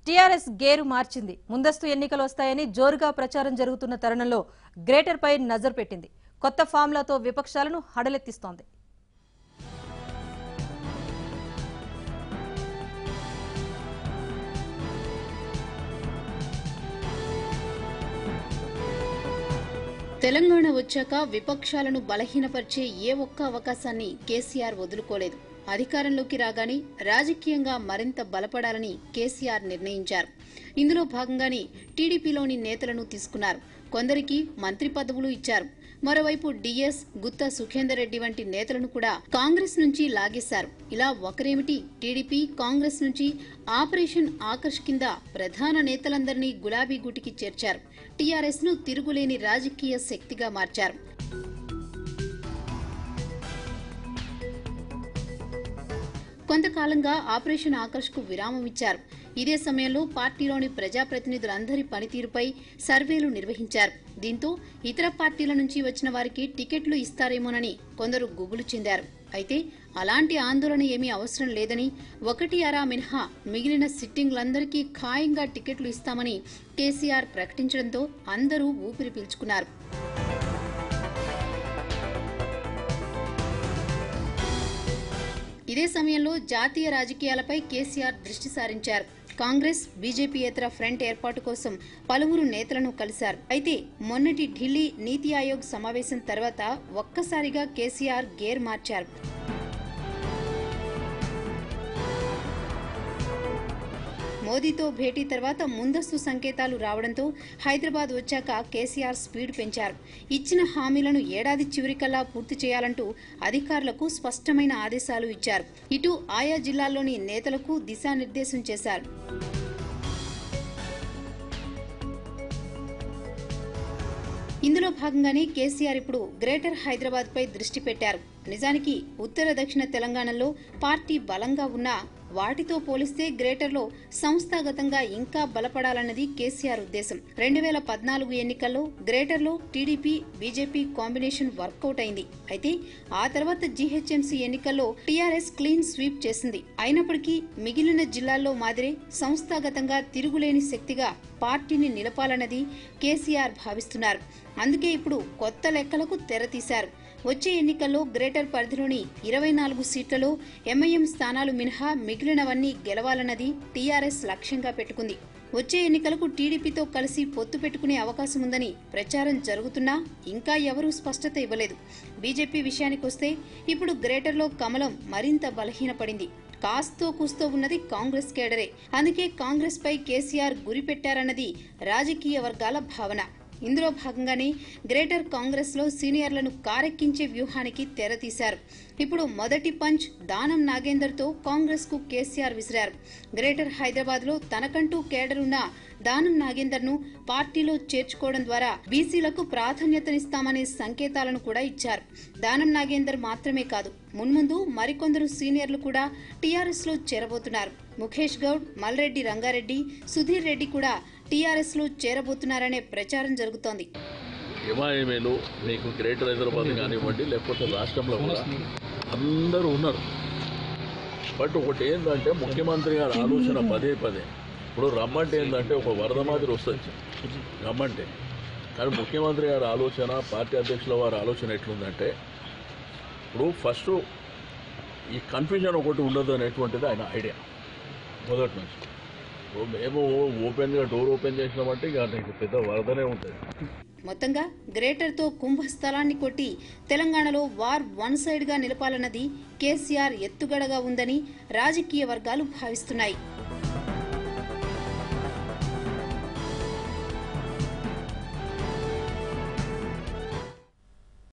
TRS gear మార్చింది. ముందస్తు ఎన్నికలు వస్తాయని జోరుగా ప్రచారం జరుగుతున్న తరుణంలో గ్రేటర్ పై నజర్ పెట్టింది. కొత్త ఫార్ములాతో విపక్షాలను హడలెత్తిస్తోంది. తెలంగాణ వచ్చాక విపక్షాలను బలహీనపరిచే ఏ ఒక్క అవకాశాన్ని కేసీఆర్ వదులుకోలేదు. అధికారంలోకి రాగానే రాజకీయంగా మరింత బలపడాలని కేసీఆర్ నిర్ణయించారు. ఇందులో భాగంగానే టీడీపీలోని నేతలను తీసుకున్నారు. కొందరికి మంత్రి పదవులు ఇచ్చారు. మరోవైపు డిఎస్, గుత్తా సుఖేందర్ రెడ్డి వంటి నేతలను కూడా కాంగ్రెస్ నుంచి లాగేశారు. ఇలా ఒకరేమిటి, టీడీపీ, కాంగ్రెస్ నుంచి ఆపరేషన్ ఆకర్ష్ కింద ప్రధాన నేతలందరినీ గులాబీ గూటికి చేర్చారు. టీఆర్ఎస్ ను తిరుగులేని రాజకీయ శక్తిగా మార్చారు. కొంతకాలంగా ఆపరేషన్ ఆకర్ష్ కు విరామం ఇచ్చారు. ఇదే సమయంలో పార్టీలోని ప్రజాప్రతినిధులందరి పనితీరుపై సర్వేలు నిర్వహించారు. దీంతో ఇతర పార్టీల నుంచి వచ్చిన వారికి టికెట్లు ఇస్తారేమోనని కొందరు గుబులు చెందారు. అయితే అలాంటి ఆందోళన ఏమీ అవసరం లేదని, 1 మినహా మిగిలిన సిట్టింగ్లందరికీ ఖాయంగా టికెట్లు ఇస్తామని కేసీఆర్ ప్రకటించడంతో అందరూ ఊపిరి పీల్చుకున్నారు. ఇదే సమయంలో జాతీయ రాజకీయాలపై కేసీఆర్ దృష్టి సారించారు. కాంగ్రెస్, బీజేపీయేతర ఫ్రంట్ ఏర్పాటు కోసం పలువురు నేతలను కలిశారు. అయితే మొన్నటి ఢిల్లీ నీతి ఆయోగ్ సమావేశం తర్వాత ఒక్కసారిగా కేసీఆర్ గేర్ మార్చారు. మోదీతో భేటీ తర్వాత ముందస్తు సంకేతాలు రావడంతో హైదరాబాద్ వచ్చాక కేసీఆర్ స్పీడ్ పెంచారు. ఇచ్చిన హామీలను ఏడాది చివరికల్లా పూర్తి చేయాలంటూ అధికారులకు స్పష్టమైన ఆదేశాలు ఇచ్చారు. ఇటు ఆయా జిల్లాల్లోని నేతలకు దిశానిర్దేశం చేశారు. ఇందులో భాగంగానే కేసీఆర్ ఇప్పుడు గ్రేటర్ హైదరాబాద్ పై దృష్టి పెట్టారు. నిజానికి ఉత్తర దక్షిణ తెలంగాణలో పార్టీ బలంగా ఉన్నా వాటితో పోలిస్తే గ్రేటర్లో సంస్థాగతంగా ఇంకా బలపడాలన్నది కేసీఆర్ ఉద్దేశం. 2014 ఎన్నికల్లో గ్రేటర్లో టీడీపీ, బీజేపీ కాంబినేషన్ వర్కౌట్ అయింది. అయితే ఆ తర్వాత జీహెచ్ఎంసీ ఎన్నికల్లో టీఆర్ఎస్ క్లీన్ స్వీప్ చేసింది. అయినప్పటికీ మిగిలిన జిల్లాల్లో మాదిరే సంస్థాగతంగా తిరుగులేని శక్తిగా పార్టీని నిలపాలన్నది కేసీఆర్ భావిస్తున్నారు. అందుకే ఇప్పుడు కొత్త లెక్కలకు తెరతీశారు. వచ్చే ఎన్నికల్లో గ్రేటర్ పరిధిలోని 24 సీట్లలో ఎంఐఎం స్థానాలు మినహా మిగిలినవన్నీ గెలవాలన్నది టీఆర్ఎస్ లక్ష్యంగా పెట్టుకుంది. వచ్చే ఎన్నికలకు టీడీపీతో కలిసి పొత్తు పెట్టుకునే అవకాశం ఉందని ప్రచారం జరుగుతున్నా ఇంకా ఎవరూ స్పష్టత ఇవ్వలేదు. బీజేపీ విషయానికొస్తే ఇప్పుడు గ్రేటర్లో కమలం మరింత బలహీనపడింది. కాస్తో కూస్తో ఉన్నది కాంగ్రెస్ కేడరే. అందుకే కాంగ్రెస్ పై కేసీఆర్ గురిపెట్టారన్నది రాజకీయ వర్గాల భావన. ఇందులో భాగంగానే గ్రేటర్ కాంగ్రెస్ లో సీనియర్లను కారెక్కించే వ్యూహానికి తెరతీశారు. ఇప్పుడు మొదటి పంచ్ దానం నాగేందర్ తో కాంగ్రెస్ కు కేసీఆర్ విసిరారు. గ్రేటర్ హైదరాబాద్ లో తనకంటూ కేడర్ ఉన్న దానం నాగేందర్ ను పార్టీలో చేర్చుకోవడం ద్వారా బీసీలకు ప్రాధాన్యతనిస్తామనే సంకేతాలను కూడా ఇచ్చారు. దానం నాగేందర్ మాత్రమే కాదు, మున్ముందు మరికొందరు సీనియర్లు కూడా టీఆర్ఎస్ లో చేరబోతున్నారు. ముఖేష్ గౌడ్, మల్రెడ్డి రంగారెడ్డి, సుధీర్ రెడ్డి కూడా టీఆర్ఎస్ లో చేరబోతున్నారనే ప్రచారం జరుగుతోంది. ఎంఐఎంఏలు మీకు గ్రేటర్ హైదరాబాద్ కానివ్వండి, లేకపోతే రాష్ట్రంలో కూడా అందరూ ఉన్నారు. బట్ ఒకటి ఏంటంటే ముఖ్యమంత్రి గారి ఆలోచన పదే ఇప్పుడు రమ్మంటే ఏంటంటే ఒక వరద మాదిరి వస్తుంది రమ్మంటే. కానీ ముఖ్యమంత్రి గారి ఆలోచన, పార్టీ అధ్యక్షుల వారి ఆలోచన ఎట్లుందంటే ఇప్పుడు ఫస్ట్ ఈ కన్ఫ్యూజన్ ఒకటి ఉండదు అనేటువంటిది ఆయన ఐడియా మొదటి నుంచి. మేము ఓపెన్గా డోర్ ఓపెన్ చేసినామంటే ఇక పెద్ద వరదనే ఉంటుంది. మొత్తంగా గ్రేటర్ తో కుంభస్థలాన్ని కొట్టి తెలంగాణలో వార్ వన్ సైడ్ గా నిలపాలన్నది కేసీఆర్ ఎత్తుగడగా ఉందని రాజకీయ వర్గాలు భావిస్తున్నాయి.